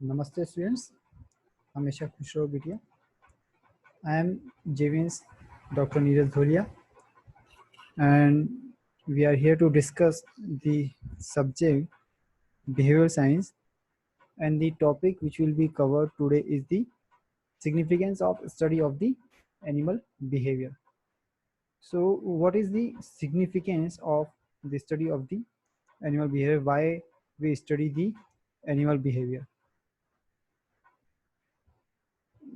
Namaste students, हमेशा खुश रहो बिटिया. I am Javins Dr. Neeraj Dholia and we are here to discuss the subject behavioral science, and the topic which will be covered today is the significance of study of the animal behavior. So what is the significance of the study of the animal behavior? Why we study the animal behavior?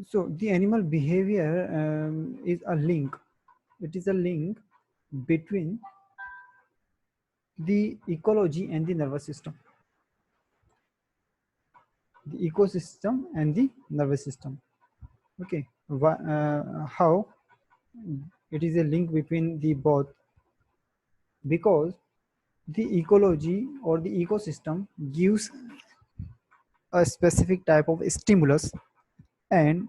So the animal behavior is a link. It is a link between the ecology and the nervous system, the ecosystem and the nervous system. Okay, how it is a link between the both? Because the ecology or the ecosystem gives a specific type of stimulus, and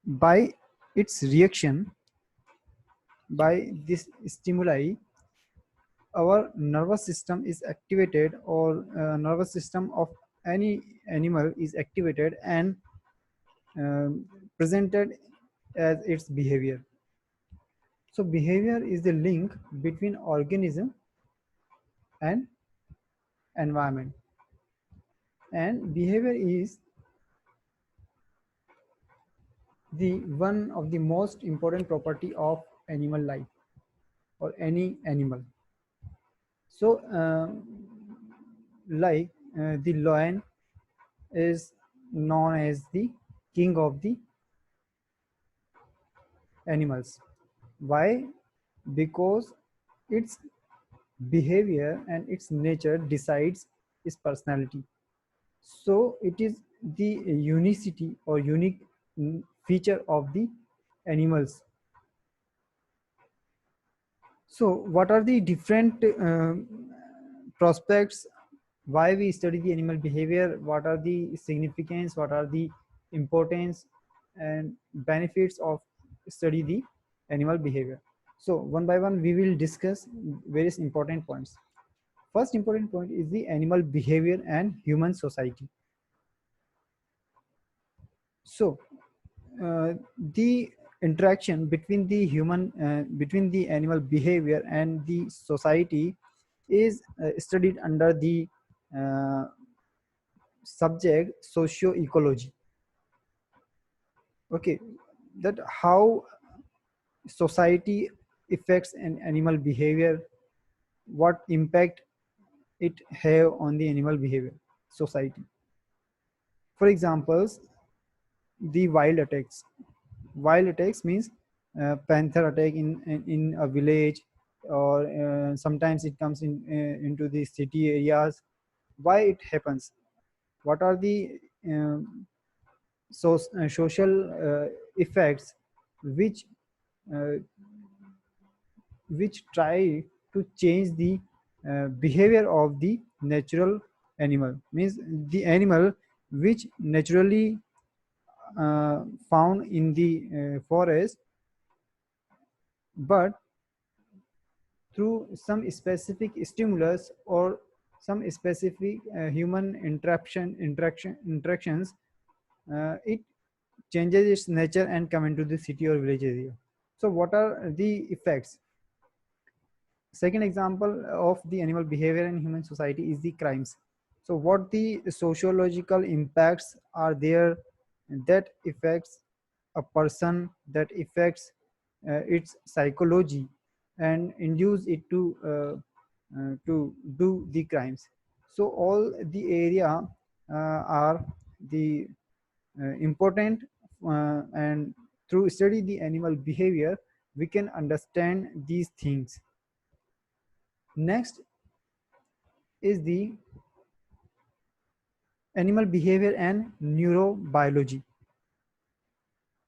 by its reaction, by this stimuli, our nervous system is activated, or nervous system of any animal is activated and um, presented as its behavior. So behavior is the link between organism and environment, and behavior is the one of the most important property of animal life or any animal. So the lion is known as the king of the animals. Why? Because its behavior and its nature decides its personality. So it is the unicity or unique feature of the animals. So what are the different prospects? Why we study the animal behavior? What are the significance? What are the importance and benefits of study the animal behavior? So one by one we will discuss various important points. First important point is the animal behavior and human society. So the interaction between the between the animal behavior and the society is studied under the uh, subject socio-ecology. Okay, that how society affects an animal behavior, what impact it have on the animal behavior society. For examples, the wild attacks. Wild attacks means panther attack in a village, or sometimes it comes into the city areas. Why it happens? What are the social effects which uh, which try to change the behavior of the natural animal, means the animal which naturally found in the forest, but through some specific stimulus or some specific human interactions, it changes its nature and come into the city or village area. So what are the effects? Second example of the animal behavior in human society is the crimes. So what the sociological impacts are there that affects a person, that affects its psychology and induce it to do the crimes. So all the area are the important, and through study the animal behavior we can understand these things. Next is the animal behavior and neurobiology.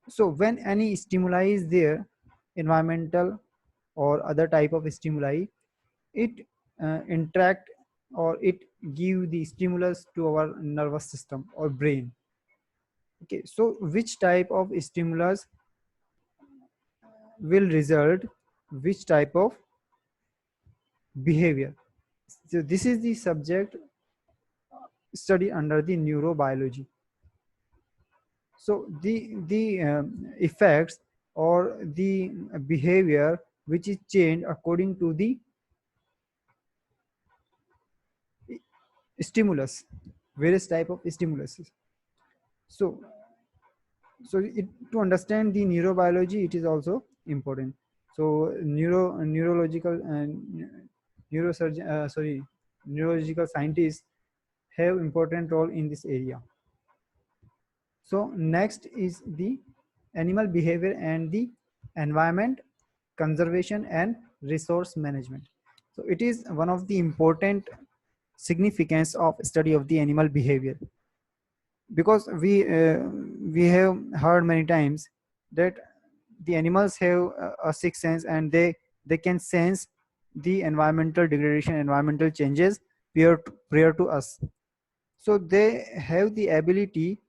So when any stimuli is there, environmental or other type of stimuli, it interact or it give the stimulus to our nervous system or brain. Okay, so which type of stimulus will result which type of behavior? So this is the subject studied under the neurobiology. So the effects or the behavior which is changed according to the stimulus, various type of stimulus. So to understand the neurobiology, it is also important. So neurological and neurosurgeon, neurological scientists have important role in this area. So next is the animal behavior and the environment conservation and resource management. So it is one of the important significance of study of the animal behavior, because we have heard many times that the animals have a sixth sense, and they can sense the environmental degradation, environmental changes prior to us. So they have the ability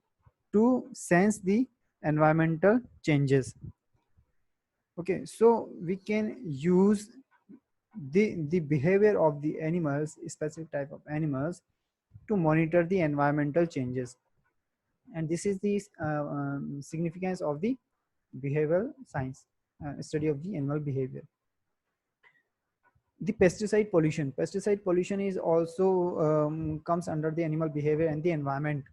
to sense the environmental changes. Okay, so we can use the behavior of the animals, specific type of animals, to monitor the environmental changes. And this is the significance of the behavioral science, study of the animal behavior. The pesticide pollution is also comes under the animal behavior and the environment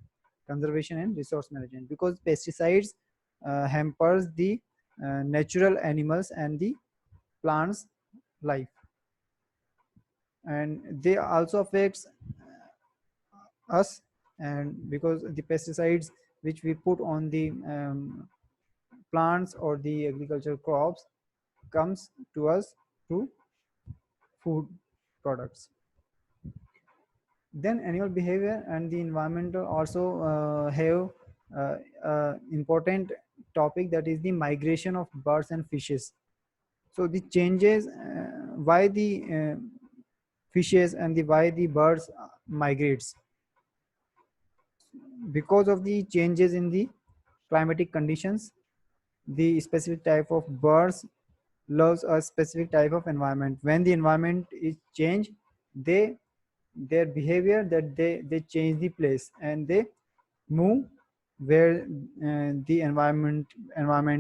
conservation and resource management, because pesticides hampers the natural animals and the plants life, and they also affects us. And because the pesticides which we put on the plants or the agricultural crops comes to us through food products. Then animal behavior and the environmental also have important topic, that is the migration of birds and fishes. So the changes, why the fishes and the why the birds migrates, because of the changes in the climatic conditions. The specific type of birds loves a specific type of environment. When the environment is changed, they their behavior, that they change the place and they move where the environment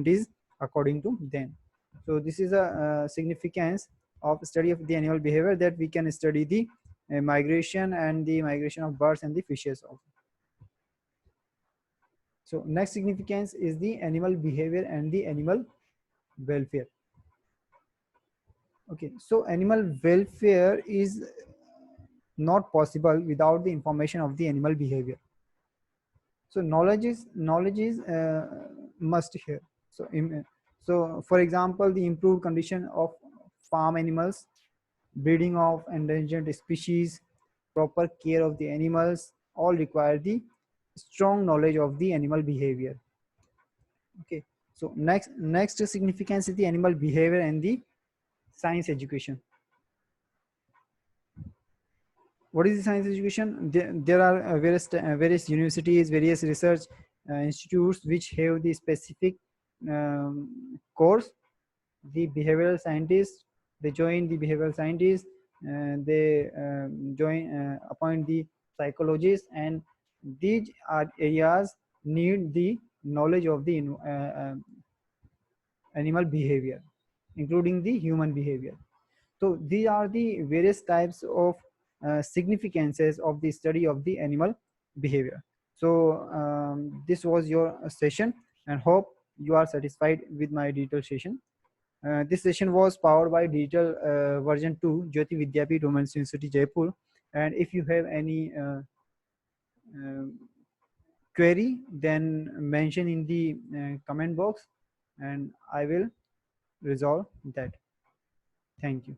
is according to them. So this is a significance of study of the animal behavior, that we can study the migration and the migration of birds and the fishes also. So next significance is the animal behavior and the animal welfare. Okay, so animal welfare is not possible without the information of the animal behavior. So knowledge is must here. So so for example, the improved condition of farm animals, breeding of endangered species, proper care of the animals, all require the strong knowledge of the animal behavior. Okay, so next significance is the animal behavior and the science education. What is the science education? There are various universities, various research institutes which have the specific course. The behavioral scientists, they join the behavioral scientists, they join appoint the psychologists, and these are areas need the knowledge of the animal behavior, including the human behavior. So these are the various types of significances of the study of the animal behavior. So this was your session, and hope you are satisfied with my digital session. This session was powered by digital version 2, Jyoti Vidyapeeth Women's University, Jaipur. And if you have any uh, query, then mention in the comment box, and I will resolve that. Thank you.